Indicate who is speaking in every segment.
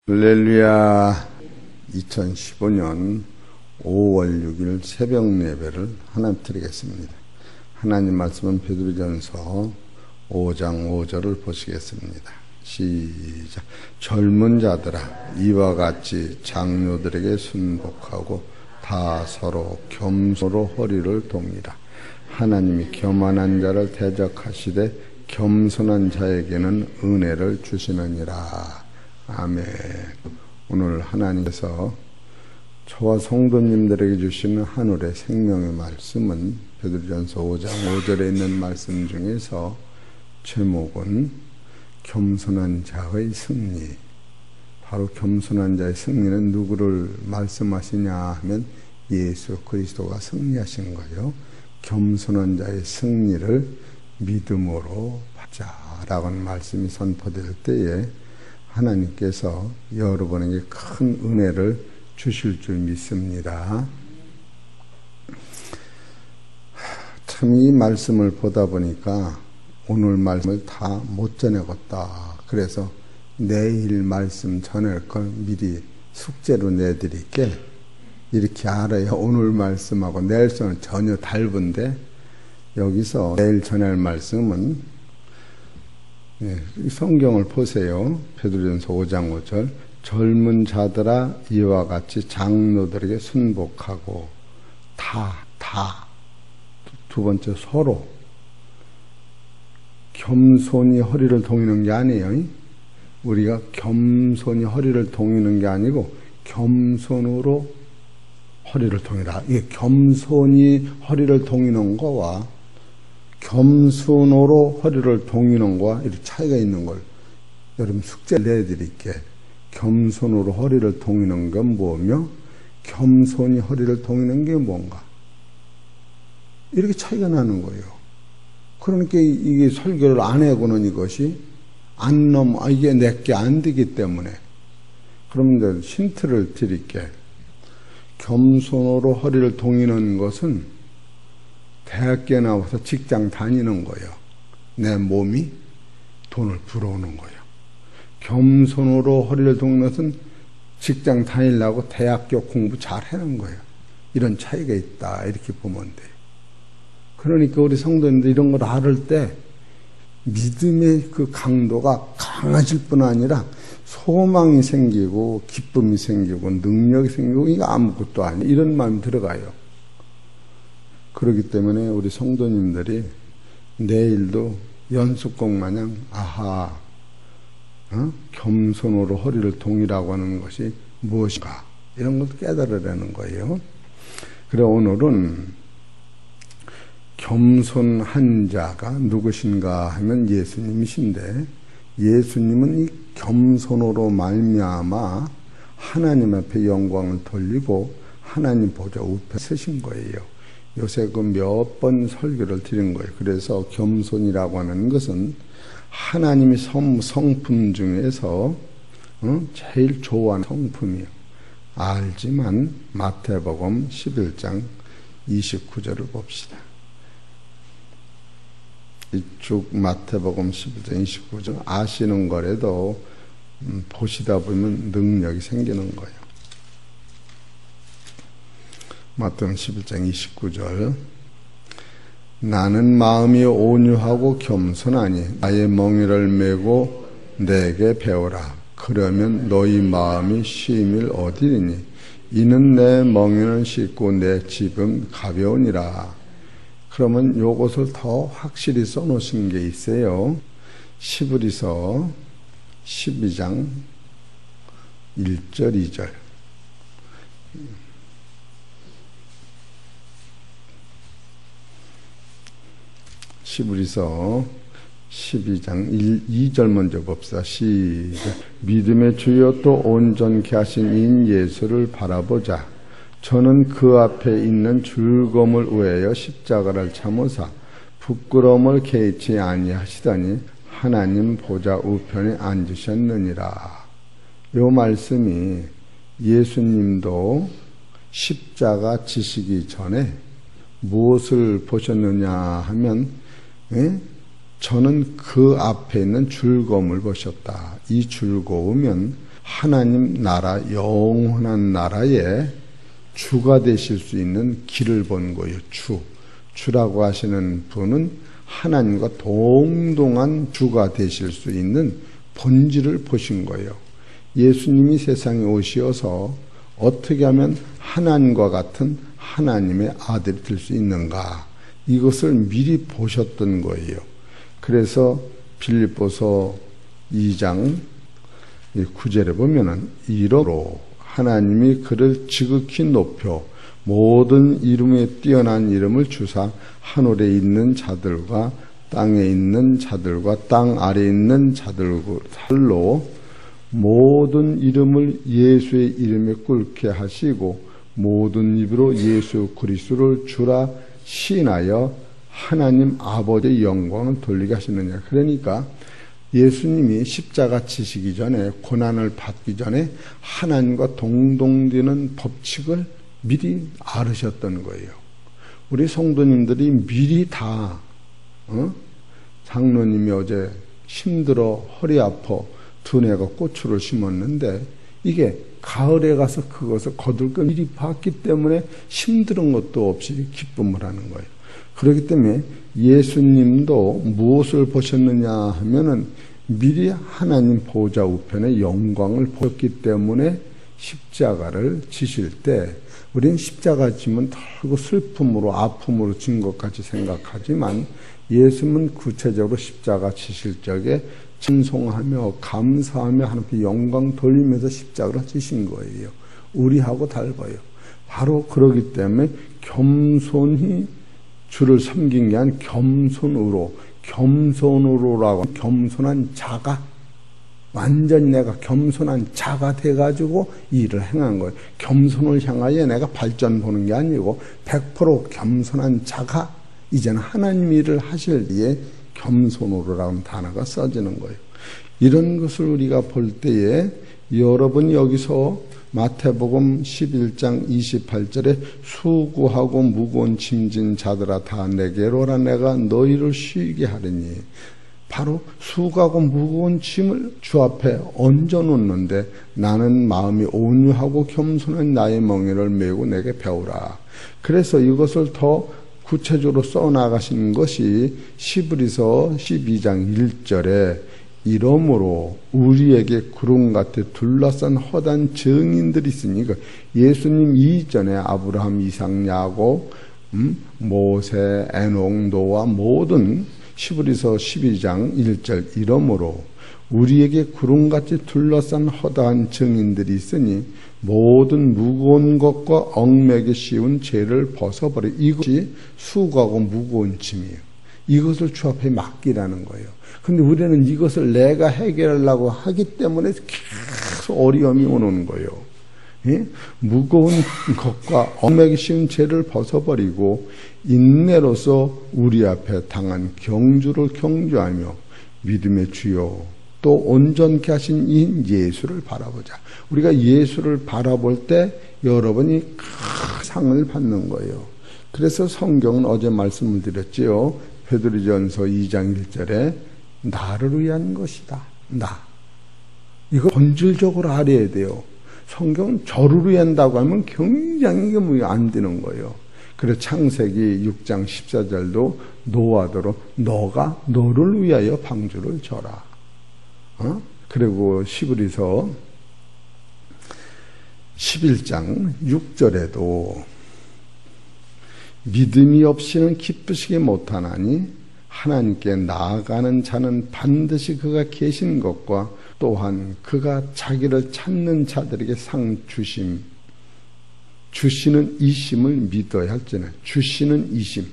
Speaker 1: 할렐루야. 2015년 5월 6일 새벽 예배를 하나님 드리겠습니다. 하나님 말씀은 베드로전서 5장 5절을 보시겠습니다. 시작. 젊은 자들아, 이와 같이 장로들에게 순복하고 다 서로 겸손으로 허리를 동이라. 하나님이 교만한 자를 대적하시되 겸손한 자에게는 은혜를 주시느니라. 아멘. 오늘 하나님께서 저와 성도님들에게 주시는 하늘의 생명의 말씀은 베드로전서 5장 5절에 있는 말씀 중에서 제목은 겸손한 자의 승리. 바로 겸손한 자의 승리는 누구를 말씀하시냐 하면 예수 그리스도가 승리하신 거예요. 겸손한 자의 승리를 믿음으로 받자라는 말씀이 선포될 때에 하나님께서 여러분에게 큰 은혜를 주실 줄 믿습니다. 참 이 말씀을 보다 보니까 오늘 말씀을 다 못 전해겠다. 그래서 내일 말씀 전할 걸 미리 숙제로 내드릴게. 이렇게 알아야 오늘 말씀하고 내일서는 전혀 다른데, 여기서 내일 전할 말씀은 성경을 보세요. 베드로전서 5장 5절. 젊은 자들아, 이와 같이 장로들에게 순복하고 두 번째 서로 겸손히 허리를 동이는 게 아니에요. 우리가 겸손히 허리를 동이는 게 아니고 겸손으로 허리를 동이라. 이게 겸손히 허리를 동이는 거와 겸손으로 허리를 동이는 거와 이렇게 차이가 있는 걸 여러분 숙제를 내드릴게. 겸손으로 허리를 동이는 건 뭐며 겸손히 허리를 동이는 게 뭔가, 이렇게 차이가 나는 거예요. 그러니까 이게 설교를 안 하고는 이것이 이게 내게 안 되기 때문에. 그러면 힌트를 드릴게. 겸손으로 허리를 동이는 것은 대학교에 나와서 직장 다니는 거예요. 내 몸이 돈을 벌어오는 거예요. 겸손으로 허리를 동이는 것은 직장 다니려고 대학교 공부 잘 하는 거예요. 이런 차이가 있다, 이렇게 보면 돼요. 그러니까 우리 성도님들 이런 걸 알을 때 믿음의 그 강도가 강해질 뿐 아니라 소망이 생기고 기쁨이 생기고 능력이 생기고, 이거 아무것도 아니에요. 이런 마음이 들어가요. 그렇기 때문에 우리 성도님들이 내일도 연습곡 마냥 겸손으로 허리를 동이라고 하는 것이 무엇인가, 이런 것을 깨달으라는 거예요. 그래, 오늘은 겸손한 자가 누구신가 하면 예수님이신데, 예수님은 이 겸손으로 말미암아 하나님 앞에 영광을 돌리고 하나님 보좌 우편에 서신 거예요. 요새 그 몇 번 설교를 드린 거예요. 그래서 겸손이라고 하는 것은 하나님이 성품 중에서 제일 좋아하는 성품이에요. 알지만 마태복음 11장 29절을 봅시다. 이쪽 마태복음 11장 29절 아시는 거라도 보시다 보면 능력이 생기는 거예요. 마태복음 11장 29절. 나는 마음이 온유하고 겸손하니 나의 멍에를 메고 내게 배우라. 그러면 너희 마음이 쉼일 얻으리니 이는 내 멍에는 쉽고 내 짐은 가벼우니라. 그러면 요것을 더 확실히 써놓으신 게 있어요. 시브리서 12장 1절 2절. 시브리서 12장 2절 먼저 봅시다. 시작. 믿음의 주여 또 온전케 하신 인 예수를 바라보자. 저는 그 앞에 있는 즐거움을 위하여 십자가를 참으사 부끄러움을 개의치 아니하시더니 하나님 보좌 우편에 앉으셨느니라. 요 말씀이 예수님도 십자가 지시기 전에 무엇을 보셨느냐 하면 저는 그 앞에 있는 즐거움을 보셨다. 이 즐거움은 하나님 나라, 영원한 나라의 주가 되실 수 있는 길을 본 거예요. 주라고 하시는 분은 하나님과 동등한 주가 되실 수 있는 본질을 보신 거예요. 예수님이 세상에 오시어서 어떻게 하면 하나님과 같은 하나님의 아들이 될 수 있는가, 이것을 미리 보셨던 거예요. 그래서 빌립보서 2장 9절에 보면은 이러로 하나님이 그를 지극히 높여 모든 이름에 뛰어난 이름을 주사 하늘에 있는 자들과 땅에 있는 자들과 땅 아래에 있는 자들로 모든 이름을 예수의 이름에 꿇게 하시고 모든 입으로 예수 그리스도를 주라 시인하여 하나님 아버지의 영광을 돌리게 하시느냐. 그러니까 예수님이 십자가 지시기 전에, 고난을 받기 전에 하나님과 동등되는 법칙을 미리 알으셨던 거예요. 우리 성도님들이 미리 다 장로님이 어제 힘들어 허리 아파 두뇌가 고추를 심었는데 이게 가을에 가서 그것을 거둘 걸 미리 봤기 때문에 힘든 것도 없이 기쁨을 하는 거예요. 그렇기 때문에 예수님도 무엇을 보셨느냐 하면은 미리 하나님 보좌 우편의 영광을 보셨기 때문에 십자가를 지실 때 우리는 십자가 지면 털고 슬픔으로 아픔으로 진 것 같이 생각하지만 예수님은 구체적으로 십자가 지실 적에 찬송하며 감사하며 하나님께 영광 돌리면서 십자가를 지신 거예요. 우리하고 달라요. 바로 그러기 때문에 겸손히 주를 섬긴 게 아니라 겸손으로라고, 겸손한 자가, 완전히 내가 겸손한 자가 돼가지고 일을 행한 거예요. 겸손을 향하여 내가 발전 보는 게 아니고 100% 겸손한 자가 이제는 하나님 일을 하실 때에 겸손으로라는 단어가 써지는 거예요. 이런 것을 우리가 볼 때에 여러분 여기서 마태복음 11장 28절에 수고하고 무거운 짐진 자들아 다 내게로 오라 내가 너희를 쉬게 하리니, 바로 수고하고 무거운 짐을 주 앞에 얹어놓는데 나는 마음이 온유하고 겸손한 나의 멍에를 메고 내게 배우라. 그래서 이것을 더 구체적으로 써나가시는 것이 시브리서 12장 1절에 이러므로 우리에게 구름같이 둘러싼 허다한 증인들이 있으니까, 예수님 이전에 아브라함, 이삭, 야곱, 모세, 에녹, 노아 모든 시브리서 12장 1절 이러므로 우리에게 구름같이 둘러싼 허다한 증인들이 있으니 모든 무거운 것과 얽매기 쉬운 죄를 벗어버려. 이것이 수고하고 무거운 짐이에요. 이것을 주 앞에 맡기라는 거예요. 근데 우리는 이것을 내가 해결하려고 하기 때문에 계속 어려움이 오는 거예요. 예? 무거운 것과 얽매기 쉬운 죄를 벗어버리고 인내로서 우리 앞에 당한 경주를 경주하며 믿음의 주요 또 온전케 하신 이 예수를 바라보자. 우리가 예수를 바라볼 때 여러분이 큰 상을 받는 거예요. 그래서 성경은 어제 말씀을 드렸지요. 베드로전서 2장 1절에 나를 위한 것이다. 나. 이거 본질적으로 알아야 돼요. 성경은 저를 위한다고 하면 굉장히 안 되는 거예요. 그래서 창세기 6장 14절도 노아더러 너가 너를 위하여 방주를 져라. 그리고 시브리서 11장 6절에도 믿음이 없이는 기쁘시게 못하나니 하나님께 나아가는 자는 반드시 그가 계신 것과 또한 그가 자기를 찾는 자들에게 상 주시는 이심을 믿어야 할지는, 주시는 이심,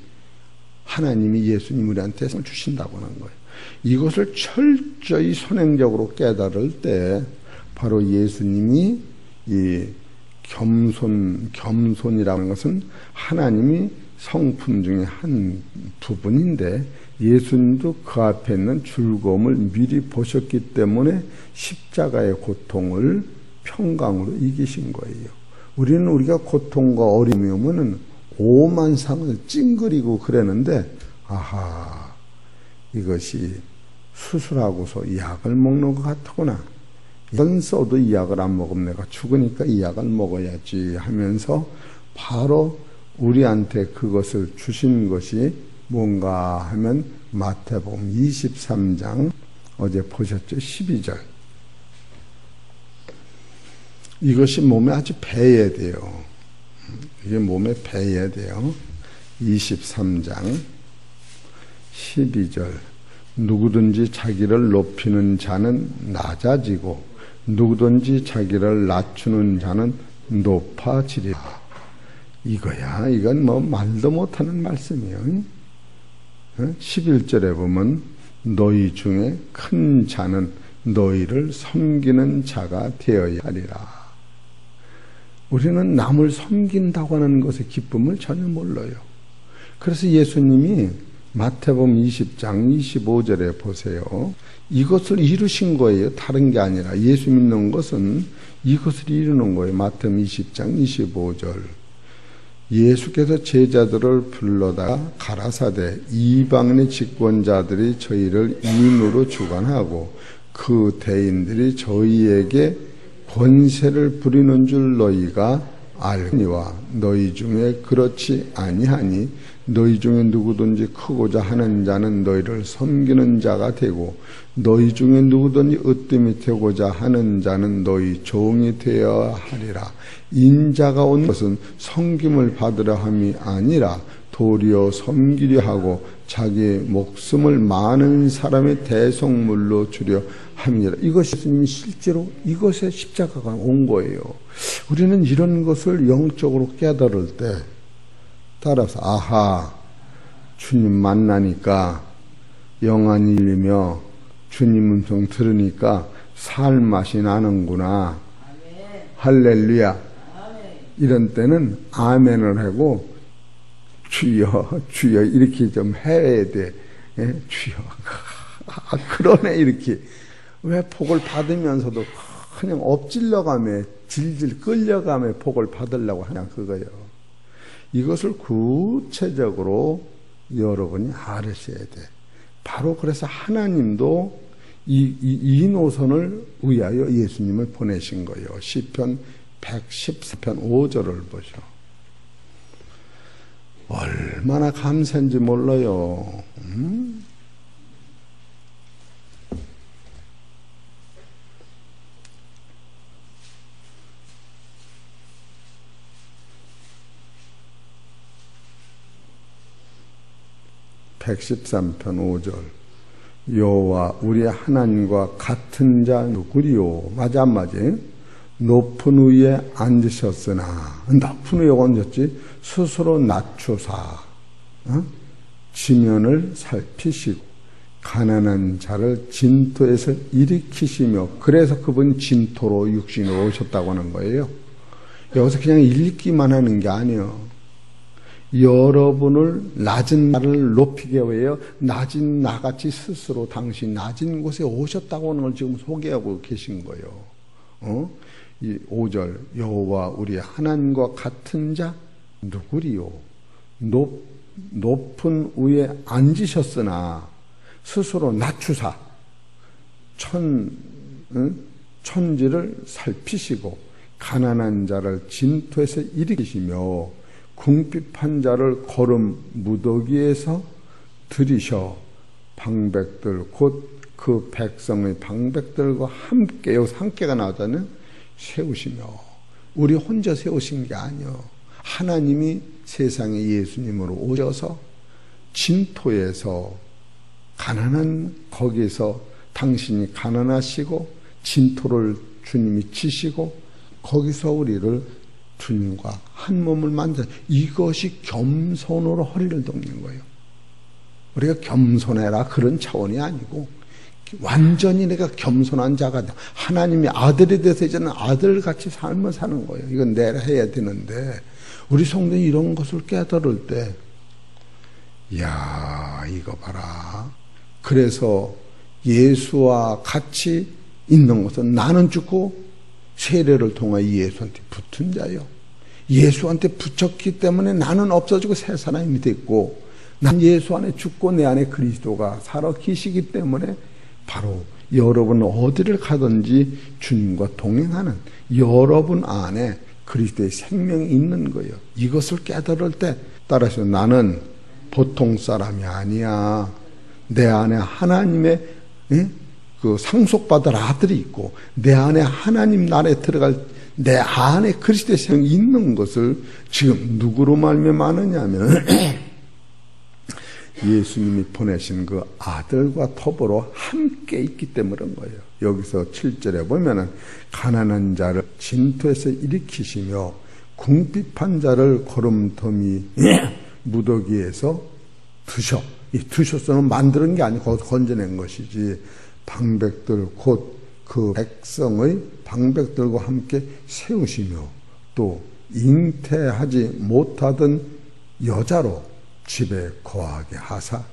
Speaker 1: 하나님이 예수님 우리한테 상을 주신다고 하는 거예요. 이것을 철저히 선행적으로 깨달을 때 바로 예수님이 이 겸손이라는 것은 하나님이 성품 중에 한 부분인데 예수님도 그 앞에 있는 즐거움을 미리 보셨기 때문에 십자가의 고통을 평강으로 이기신 거예요. 우리는 우리가 고통과 어려움이 오면은 오만 상을 찡그리고 그러는데, 아하, 이것이 수술하고서 약을 먹는 것 같구나. 이건 써도 이 약을 안 먹으면 내가 죽으니까 이 약을 먹어야지 하면서 바로 우리한테 그것을 주신 것이 뭔가 하면 마태복음 23장 어제 보셨죠? 12절. 이것이 몸에 아주 배야 돼요. 이게 몸에 배야 돼요. 23장 12절. 누구든지 자기를 높이는 자는 낮아지고 누구든지 자기를 낮추는 자는 높아지리라. 이거야. 이건 뭐 말도 못하는 말씀이에요. 11절에 보면 너희 중에 큰 자는 너희를 섬기는 자가 되어야 하리라. 우리는 남을 섬긴다고 하는 것의 기쁨을 전혀 몰라요. 그래서 예수님이 마태복음 20장 25절에 보세요. 이것을 이루신 거예요. 다른 게 아니라 예수 믿는 것은 이것을 이루는 거예요. 마태복음 20장 25절. 예수께서 제자들을 불러다가 가라사대 이방인의 집권자들이 저희를 인으로 주관하고 그 대인들이 저희에게 권세를 부리는 줄 너희가 알거니와 너희 중에 그렇지 아니하니 너희 중에 누구든지 크고자 하는 자는 너희를 섬기는 자가 되고 너희 중에 누구든지 으뜸이 되고자 하는 자는 너희 종이 되어야 하리라. 인자가 온 것은 섬김을 받으려 함이 아니라 도리어 섬기려 하고 자기 목숨을 많은 사람의 대속물로 주려 함이라. 이것이 예수님이 실제로 이것에 십자가가 온 거예요. 우리는 이런 것을 영적으로 깨달을 때 따라서 아하, 주님 만나니까 영안이 열리며 주님 음성 들으니까 살 맛이 나는구나. 아멘. 할렐루야. 아멘. 이런 때는 아멘을 하고 주여 주여 이렇게 좀 해야 돼. 예? 주여. 그러네 이렇게. 왜 복을 받으면서도 그냥 엎질러가며 질질 끌려가며 복을 받으려고 하냐 그거예요. 이것을 구체적으로 여러분이 알으셔야 돼. 바로 그래서 하나님도 이 노선을 위하여 예수님을 보내신 거예요. 시편 114편 5절을 보죠. 얼마나 감사한지 몰라요. 113편 5절. 여호와 우리 하나님과 같은 자 누구리요? 맞아 안 맞아? 높은 위에 앉으셨으나 높은 위에 앉았지 스스로 낮추사 지면을 살피시고 가난한 자를 진토에서 일으키시며 그래서 그분 진토로 육신으로 오셨다고 하는 거예요. 여기서 그냥 읽기만 하는 게 아니에요. 여러분을 낮은 나를 높이게 위하여 낮은 나같이 스스로 당신 낮은 곳에 오셨다고 하는 걸 지금 소개하고 계신 거예요. 이 5절 여호와 우리 하나님과 같은 자 누구리요? 높은 위에 앉으셨으나 스스로 낮추사 천지를 살피시고 가난한 자를 진토에서 일으키시며 궁핍한 자를 거름 무더기에서 들이셔 방백들 곧 그 백성의 방백들과 함께 여기서 함께가 나오잖아요. 세우시며 우리 혼자 세우신 게 아니요. 하나님이 세상에 예수님으로 오셔서 진토에서 가난한 거기서 당신이 가난하시고 진토를 주님이 치시고 거기서 우리를 주님과 한 몸을 만들어 이것이 겸손으로 허리를 돕는 거예요. 우리가 겸손해라 그런 차원이 아니고 완전히 내가 겸손한 자가 돼. 하나님이 아들이 돼서 이제는 아들같이 삶을 사는 거예요. 이건 내가 해야 되는데 우리 성도는 이런 것을 깨달을 때 야 이거 봐라. 그래서 예수와 같이 있는 것은 나는 죽고 세례를 통해 예수한테 붙은 자요. 예수한테 붙였기 때문에 나는 없어지고 새 사람이 됐고 난 예수 안에 죽고 내 안에 그리스도가 살아 계시기 때문에 바로 여러분 어디를 가든지 주님과 동행하는 여러분 안에 그리스도의 생명이 있는 거예요. 이것을 깨달을 때 따라서 나는 보통 사람이 아니야. 내 안에 하나님의 그 상속받을 아들이 있고 내 안에 하나님 나라에 들어갈 내 안에 그리스도의 생명이 있는 것을 지금 누구로 말미암아 아느냐면 예수님이 보내신 그 아들과 더불어 함께 있기 때문에 그런 거예요. 여기서 7절에 보면은 가난한 자를 진토에서 일으키시며 궁핍한 자를 거름더미 무더기에서 드셔. 이 드셔서는 만드는 게 아니고 건져낸 것이지. 방백들 곧 그 백성의 방백들과 함께 세우시며 또 잉태하지 못하던 여자로 집에 거하게 하사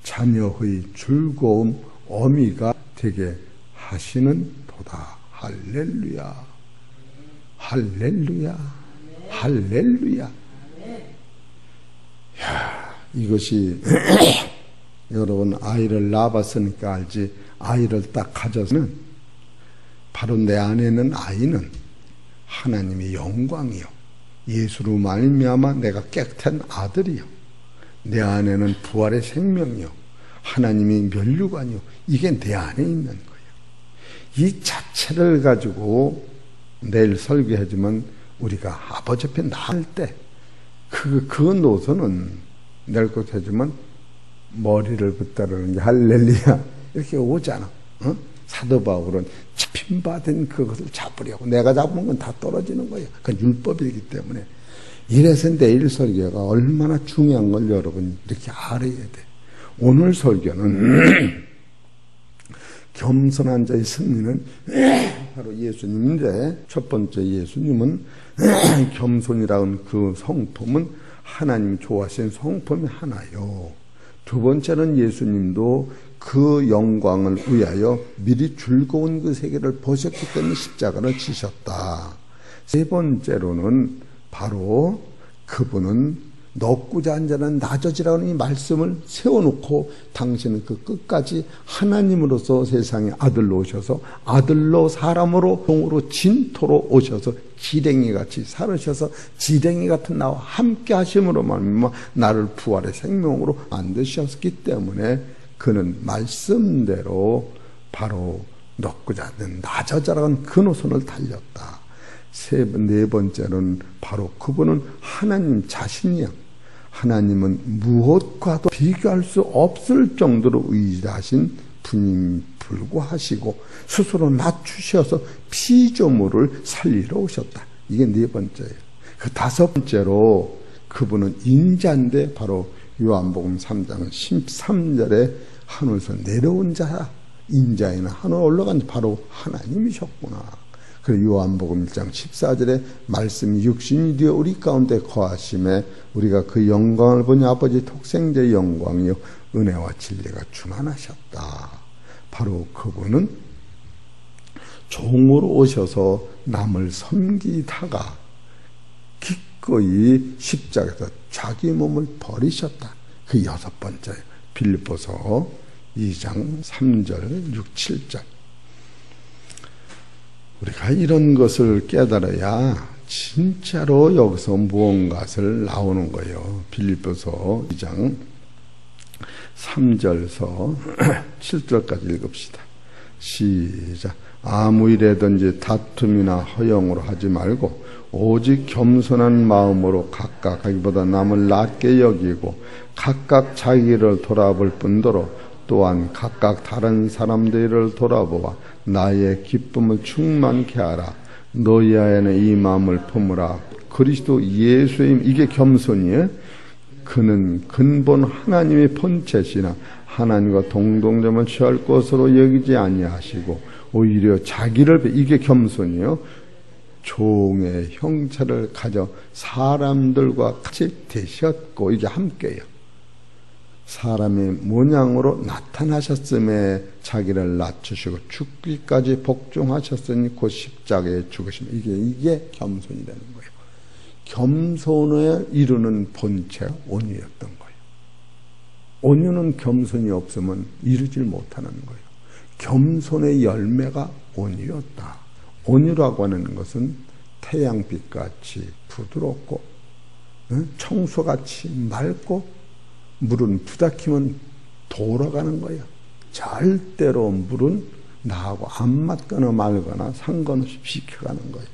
Speaker 1: 자녀의 즐거움 어미가 되게 하시는 도다. 할렐루야, 할렐루야, 할렐루야. 야, 이것이 여러분 아이를 낳아봤으니까 알지. 아이를 딱 가져서는 바로 내 안에 있는 아이는 하나님의 영광이요, 예수로 말미암아 내가 깨끗한 아들이요, 내 안에는 부활의 생명이요, 하나님의 면류관이요, 이게 내 안에 있는 거예요. 이 자체를 가지고 내일 설교하지만 우리가 아버지 앞에 나갈 때 그 노선은 낼 것 하지만 머리를 붙다르는 게 할렐루야 이렇게 오잖아. 사도 바울은 잡힌바된 그것을 잡으려고 내가 잡은 건 다 떨어지는 거예요. 그건 율법이기 때문에. 이래서 내일 설교가 얼마나 중요한 걸 여러분 이렇게 알아야 돼. 오늘 설교는 겸손한 자의 승리는 바로 예수님인데, 첫 번째 예수님은 겸손이라는 그 성품은 하나님이 좋아하시는 성품이 하나요. 두 번째는 예수님도 그 영광을 위하여 미리 즐거운 그 세계를 보셨기 때문에 십자가를 지셨다. 세 번째로는 바로 그분은 넣고자 한 자는 낮아지라는 이 말씀을 세워놓고 당신은 그 끝까지 하나님으로서 세상에 아들로 오셔서 아들로 사람으로 종으로 진토로 오셔서 지렁이같이 살으셔서 지렁이 같은 나와 함께 하심으로 말미암아 나를 부활의 생명으로 만드셨기 때문에 그는 말씀대로 바로 넣고자 하는 낮아지라는 그 노선을 달렸다. 네 번째는 바로 그분은 하나님 자신이야. 하나님은 무엇과도 비교할 수 없을 정도로 위대하신 분임 불구하시고 스스로 낮추셔서 피조물을 살리러 오셨다. 이게 네 번째예요. 그 다섯 번째로 그분은 인자인데 바로 요한복음 3장 13절에 하늘에서 내려온 자야. 인자에는 하늘 올라간 바로 하나님이셨구나. 그리고 요한복음 1장 14절에 말씀이 육신이 되어 우리 가운데 거하심에 우리가 그 영광을 보니 아버지 독생자의 영광이요 은혜와 진리가 충만하셨다. 바로 그분은 종으로 오셔서 남을 섬기다가 기꺼이 십자가에서 자기 몸을 버리셨다. 그 여섯 번째 빌립보서 2장 3절 6, 7절. 우리가 이런 것을 깨달아야 진짜로 여기서 무언가를 나오는 거예요. 빌립보서 2장 3절서 7절까지 읽읍시다. 시작. 아무 일에든지 다툼이나 허영으로 하지 말고 오직 겸손한 마음으로 각각 자기보다 남을 낮게 여기고 각각 자기를 돌아볼 뿐더러 또한 각각 다른 사람들을 돌아보아 나의 기쁨을 충만케 하라. 너희 안에 이 마음을 품으라. 그리스도 예수의 이게 겸손이에요. 그는 근본 하나님의 본체시나 하나님과 동등점을 취할 것으로 여기지 아니하시고 오히려 자기를 이게 겸손이에요. 종의 형체를 가져 사람들과 같이 되셨고 이게 함께요. 사람의 모양으로 나타나셨음에 자기를 낮추시고 죽기까지 복종하셨으니 곧 십자가에 죽으시면 이게 겸손이 되는 거예요. 겸손을 이루는 본체가 온유였던 거예요. 온유는 겸손이 없으면 이루질 못하는 거예요. 겸손의 열매가 온유였다. 온유라고 하는 것은 태양빛같이 부드럽고 청소같이 맑고 물은 부닥히면 돌아가는 거예요. 절대로 물은 나하고 안 맞거나 말거나 상관없이 비켜가는 거예요.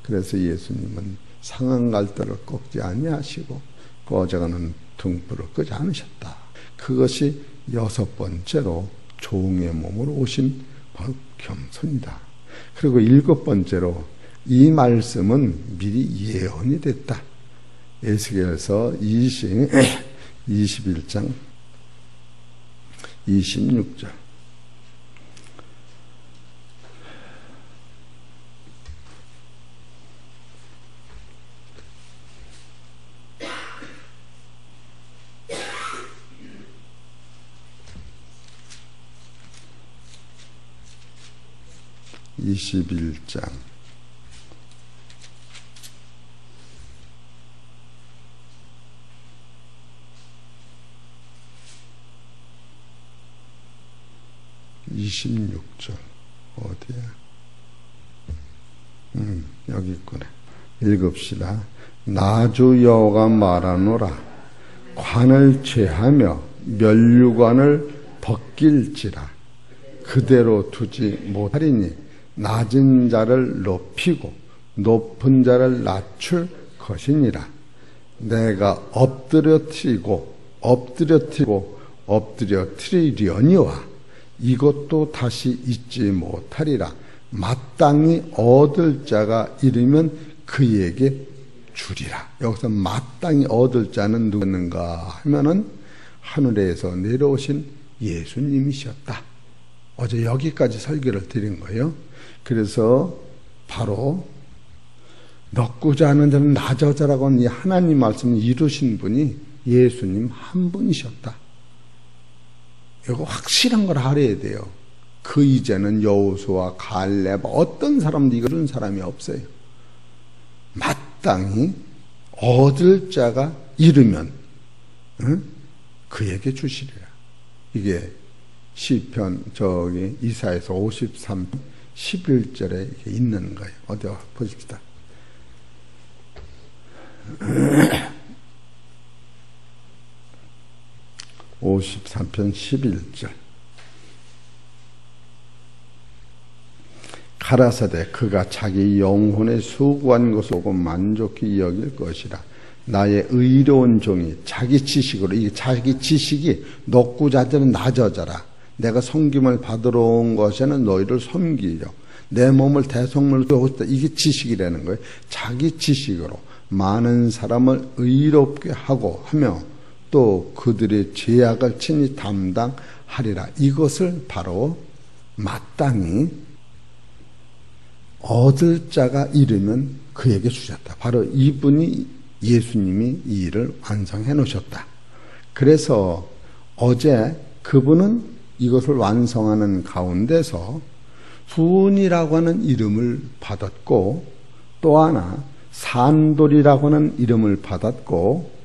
Speaker 1: 그래서 예수님은 상한 갈대를 꺾지 아니하시고 꺼져가는 등불을 끄지 않으셨다. 그것이 6번째로 종의 몸으로 오신 바로 겸손이다. 그리고 7번째로 이 말씀은 미리 예언이 됐다. 에스겔서 21장 26절. (21장) 26절 어디야? 여기 있구나. 읽읍시다. 나 주 여호와가 말하노라. 관을 제하며 면류관을 벗길지라. 그대로 두지 못하리니 낮은 자를 높이고 높은 자를 낮출 것이니라. 내가 엎드려뜨리려니와 이것도 다시 잊지 못하리라. 마땅히 얻을 자가 이르면 그에게 주리라. 여기서 마땅히 얻을 자는 누구였는가 하면은 하늘에서 내려오신 예수님이셨다. 어제 여기까지 설교를 드린 거예요. 그래서 바로 넣고자 하는 자는 낮아져라고 하는 이 하나님 말씀을 이루신 분이 예수님 한 분이셨다. 이거 확실한 걸 알아야 돼요. 그 이제는 여호수아, 갈렙 어떤 사람도 이거 준 사람이 없어요. 마땅히 얻을 자가 이르면 그에게 주시리라. 이게 시편 이사야서 53편 11절에 있는 거예요. 어디 보십시다. 53편 11절. 가라사대 그가 자기 영혼의 수고한 것을 보고 만족히 여길 것이라. 나의 의로운 종이 자기 지식으로, 이 자기 지식이 녹구자들은 낮아져라. 내가 섬김을 받으러 온 것에는 너희를 섬기려. 내 몸을 대속물로 하고 싶다. 이게 지식이라는 거예요. 자기 지식으로 많은 사람을 의롭게 하고 하며 또 그들의 죄악을 친히 담당하리라. 이것을 바로 마땅히 얻을 자가 이르면 그에게 주셨다. 바로 이분이 예수님이 이 일을 완성해 놓으셨다. 그래서 어제 그분은 이것을 완성하는 가운데서 수은이라고 하는 이름을 받았고 또 하나 산돌이라고 하는 이름을 받았고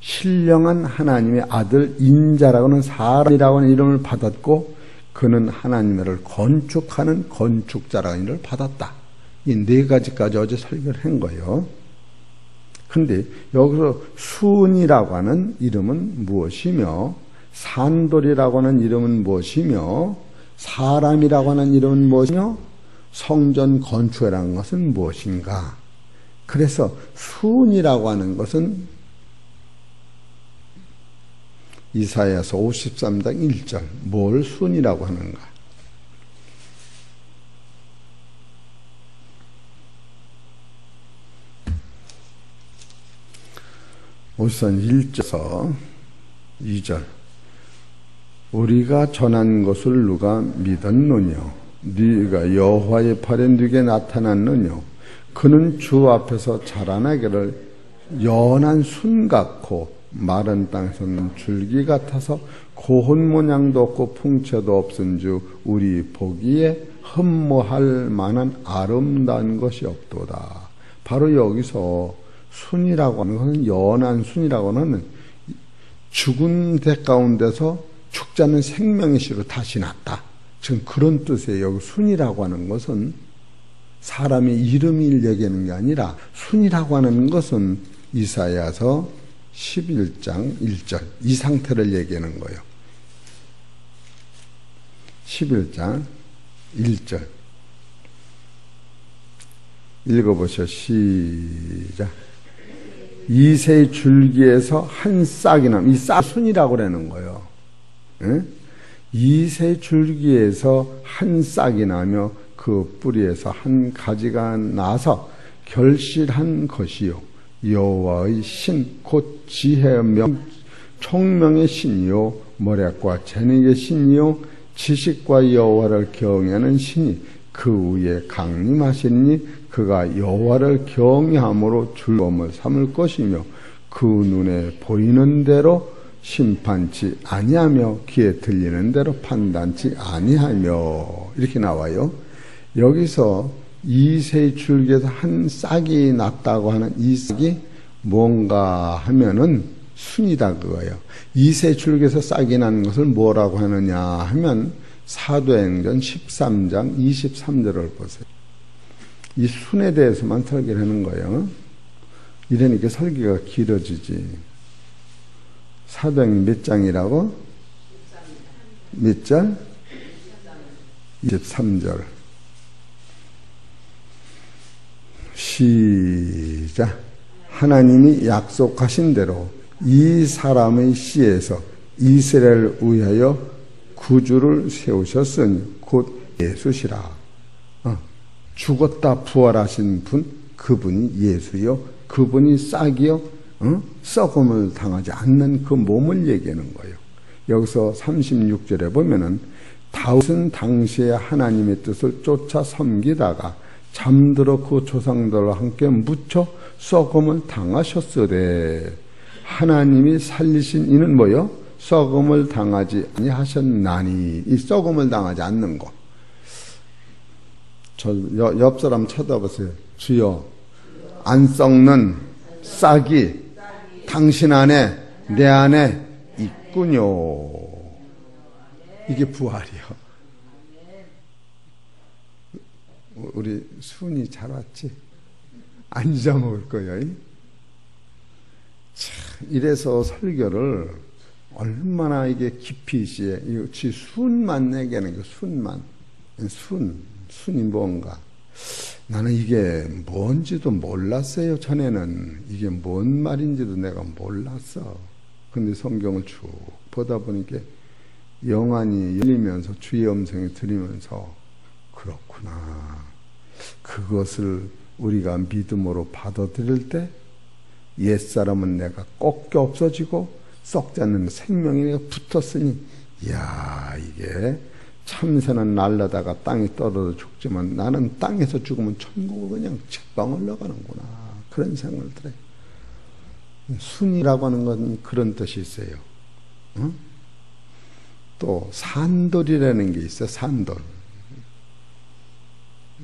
Speaker 1: 신령한 하나님의 아들 인자라고 하는 사람이라고 하는 이름을 받았고 그는 하나님을 건축하는 건축자라는 이름을 받았다. 이 네 가지까지 어제 설교를 한 거예요. 근데 여기서 수은이라고 하는 이름은 무엇이며 산돌이라고 하는 이름은 무엇이며 사람이라고 하는 이름은 무엇이며 성전 건축이라는 것은 무엇인가? 그래서 수은이라고 하는 것은 이사야서 53장 1절 뭘 수은이라고 하는가? 우선 1절에서 2절 우리가 전한 것을 누가 믿었느냐? 네가 여호와의 팔에 네게 나타났느냐? 그는 주 앞에서 자라나기를 연한 순 같고 마른 땅에서는 줄기 같아서 고운 모양도 없고 풍채도 없은 주 우리 보기에 흠모할 만한 아름다운 것이 없도다. 바로 여기서 순이라고 하는 것은 연한 순이라고 하는 죽은 데 가운데서 죽지 않는 생명의 씨로 다시 났다. 지금 그런 뜻이에요. 여기 순이라고 하는 것은 사람의 이름을 얘기하는 게 아니라 순이라고 하는 것은 이사야서 11장 1절 이 상태를 얘기하는 거예요. 11장 1절 읽어보시오. 시작. 이새 줄기에서 한 싹이 남. 이 싹 순이라고 그러는 거예요. 예? 이새 줄기에서 한 싹이 나며 그 뿌리에서 한 가지가 나서 결실한 것이요 여호와의 신 곧 지혜의 명 총명의 신이요 모략과 재능의 신이요 지식과 여호와를 경외하는 신이 그 위에 강림하시니 그가 여호와를 경외함으로 즐거움을 삼을 것이며 그 눈에 보이는 대로 심판치 아니하며 귀에 들리는 대로 판단치 아니하며 이렇게 나와요. 여기서 이새 줄기에서 한 싹이 났다고 하는 이 싹이 뭔가 하면은 순이다 그거예요. 이새 줄기에서 싹이 나는 것을 뭐라고 하느냐 하면 사도행전 13장 23절을 보세요. 이 순에 대해서만 설계를 하는 거예요. 이러니까 설계가 길어지지. 사도행전 몇 장이라고? 몇 절? 23절. 시작. 하나님이 약속하신 대로 이 사람의 씨에서 이스라엘을 위하여 구주를 세우셨으니 곧 예수시라. 죽었다 부활하신 분, 그분이 예수요. 그분이 싹이요. 썩음을 당하지 않는 그 몸을 얘기하는 거예요. 여기서 36절에 보면은 다윗은 당시에 하나님의 뜻을 쫓아 섬기다가 잠들어 그 조상들과 함께 묻혀 썩음을 당하셨으되 하나님이 살리신 이는 뭐요? 썩음을 당하지 아니하셨나니. 이 썩음을 당하지 않는 것. 저 옆 사람 쳐다보세요. 주여, 안 썩는 싹이 당신 안에 내 안에 있군요. 이게 부활이요. 우리 순이 잘 왔지? 안 잊어먹을 거예요. 참, 이래서 설교를 얼마나 이게 깊이 있어요. 이 순만 얘기하는 거, 순만. 순이 뭔가. 나는 이게 뭔지도 몰랐어요. 전에는 이게 뭔 말인지도 내가 몰랐어. 근데 성경을 쭉 보다 보니까 영안이 열리면서 주의 음성이 들리면서 그렇구나. 그것을 우리가 믿음으로 받아들일 때 옛사람은 내가 꺾여 없어지고 썩지 않는 생명이 내가 붙었으니 이야, 이게 참새는 날라다가 땅에 떨어져 죽지만 나는 땅에서 죽으면 천국을 그냥 직방 올라가는구나. 그런 생각을 들어요. 순이라고 하는 건 그런 뜻이 있어요. 또 산돌이라는 게 있어요. 산돌.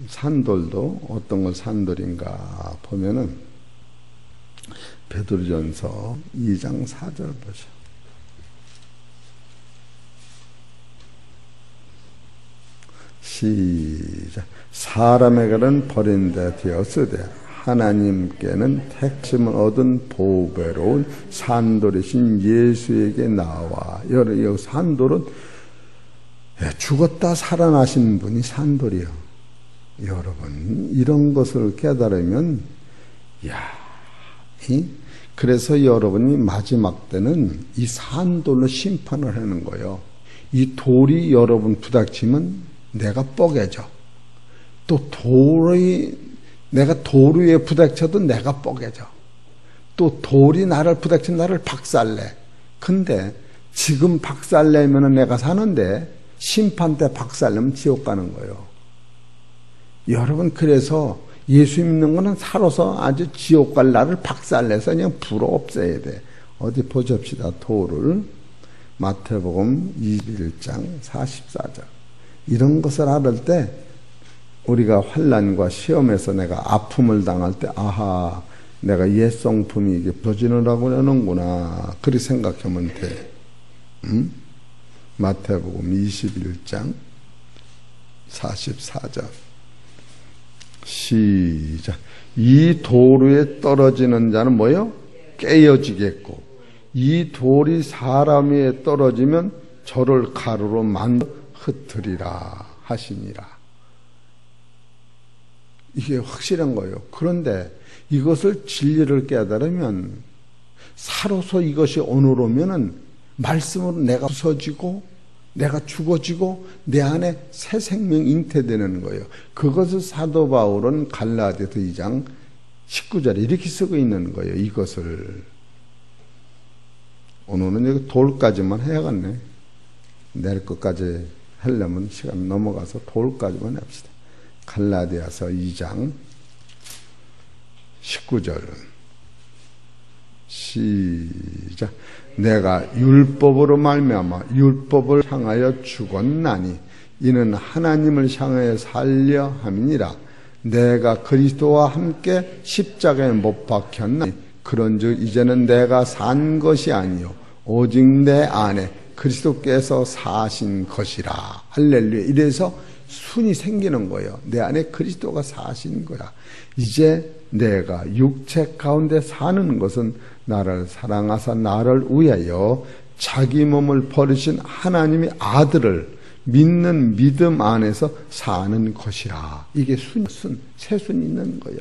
Speaker 1: 산돌도 어떤 걸 산돌인가 보면은 베드로전서 2장 4절 보죠. 시작. 사람에게는 버린데 되었으되 하나님께는 택심을 얻은 보배로운 산돌이신 예수에게 나와. 여기 산돌은 죽었다 살아나신 분이 산돌이요. 여러분, 이런 것을 깨달으면 그래서 여러분이 마지막 때는 이 산돌로 심판을 하는 거예요. 이 돌이 여러분 부닥치면 내가 뻐개져. 또 내가 돌 위에 부닥쳐도 내가 뻐개져. 또 돌이 나를 부닥치면 나를 박살내. 근데 지금 박살내면 내가 사는데 심판 때 박살내면 지옥 가는 거예요. 여러분, 그래서 예수 믿는 거는 살아서 아주 지옥 갈 나를 박살내서 그냥 불어 없애야 돼. 어디 보십시다. 돌을. 마태복음 21장 44절. 이런 것을 알을 때 우리가 환난과 시험에서 내가 아픔을 당할 때 아하, 내가 옛 성품이 이게 부러지느라고 하는구나. 그렇게 생각하면 돼. 마태복음 21장 44절 시작. 이 돌 위에 떨어지는 자는 뭐요? 깨어지겠고 이 돌이 사람 위에 떨어지면 저를 가루로 만들어 흩으리라 하시니라. 이게 확실한 거예요. 그런데 이것을 진리를 깨달으면 사로서 이것이 오늘 오면은 말씀으로 내가 부서지고 내가 죽어지고 내 안에 새 생명이 잉태되는 거예요. 그것을 사도 바울은 갈라디아서 2장 19절에 이렇게 쓰고 있는 거예요. 이것을 오늘은 여기 돌까지만 해야겠네. 내일 것까지 하려면 시간 넘어가서 돌까지만 합시다. 갈라디아서 2장 19절 시작. 내가 율법으로 말미암아 율법을 향하여 죽었나니 이는 하나님을 향하여 살려 함이니라. 내가 그리스도와 함께 십자가에 못 박혔나니 그런즉 이제는 내가 산 것이 아니요 오직 내 안에 그리스도께서 사신 것이라. 할렐루야. 이래서 순이 생기는 거예요. 내 안에 그리스도가 사신 거야. 이제 내가 육체 가운데 사는 것은 나를 사랑하사 나를 위하여 자기 몸을 버리신 하나님의 아들을 믿는 믿음 안에서 사는 것이라. 이게 새순이 있는 거예요.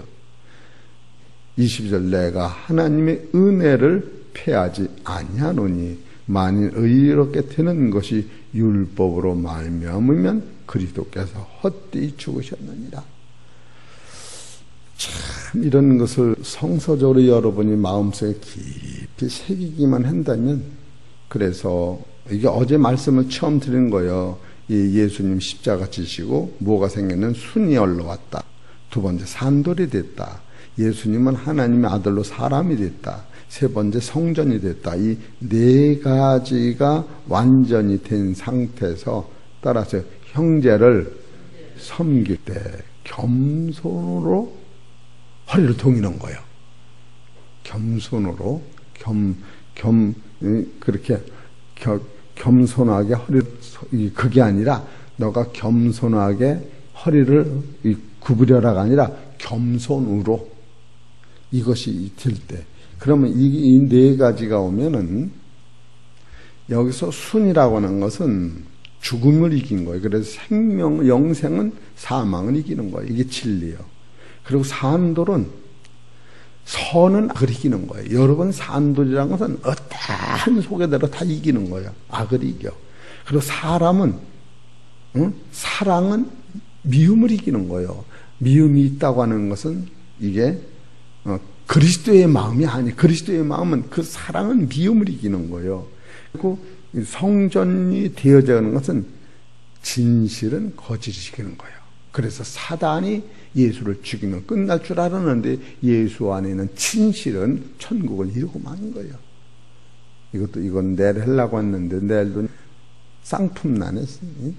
Speaker 1: 20절 내가 하나님의 은혜를 패하지 아니하노니 만일 의롭게 되는 것이 율법으로 말미암으면 그리스도께서 헛되이 죽으셨느니라. 참 이런 것을 성서적으로 여러분이 마음속에 깊이 새기기만 한다면, 그래서 이게 어제 말씀을 처음 드린 거예요. 이 예수님 십자가 지시고 뭐가 생겼는 순이 올라왔다. 두 번째 산돌이 됐다. 예수님은 하나님의 아들로 사람이 됐다. 세 번째 성전이 됐다. 이 네 가지가 완전히 된 상태에서 따라서 형제를 섬길 때 겸손으로 허리를 동이는 거예요. 겸손으로 그렇게 겸손하게 허리를, 그게 아니라 너가 겸손하게 허리를 구부려라가 아니라 겸손으로 이것이 될 때, 그러면 이 네 가지가 오면은 여기서 순이라고 하는 것은 죽음을 이긴 거예요. 그래서 영생은 사망을 이기는 거예요. 이게 진리예요. 그리고 산돌은 선은 악을 이기는 거예요. 여러분, 산돌이라는 것은 어떠한 속에대로 다 이기는 거예요. 악을 이겨. 그리고 사람은, 사랑은 미움을 이기는 거예요. 미움이 있다고 하는 것은 이게 그리스도의 마음이 아니에요. 그리스도의 마음은, 그 사랑은 미움을 이기는 거예요. 그리고 성전이 되어져 가는 것은 진실은 거짓을 이기는 거예요. 그래서 사단이 예수를 죽이면 끝날 줄 알았는데 예수 안에는 진실은 천국을 이루고 마는 거예요. 이건 내일 하려고 했는데 내일도 쌍품난에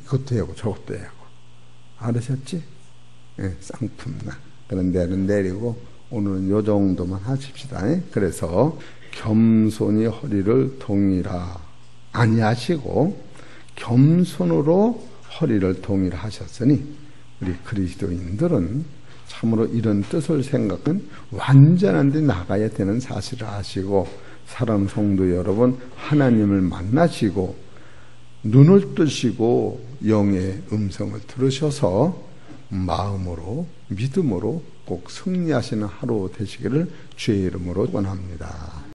Speaker 1: 그것도 하고 저것도 하고. 알으셨지? 네, 쌍품난. 그런 내일은 내리고 오늘은 요 정도만 하십시다. 그래서 겸손히 허리를 동이라 아니하시고 겸손으로 허리를 동이라 하셨으니 우리 그리스도인들은 참으로 이런 뜻을 생각은 완전한 데 나가야 되는 사실을 아시고, 사랑 성도 여러분, 하나님을 만나시고 눈을 뜨시고 영의 음성을 들으셔서 마음으로 믿음으로 꼭 승리하시는 하루 되시기를 주의 이름으로 원합니다.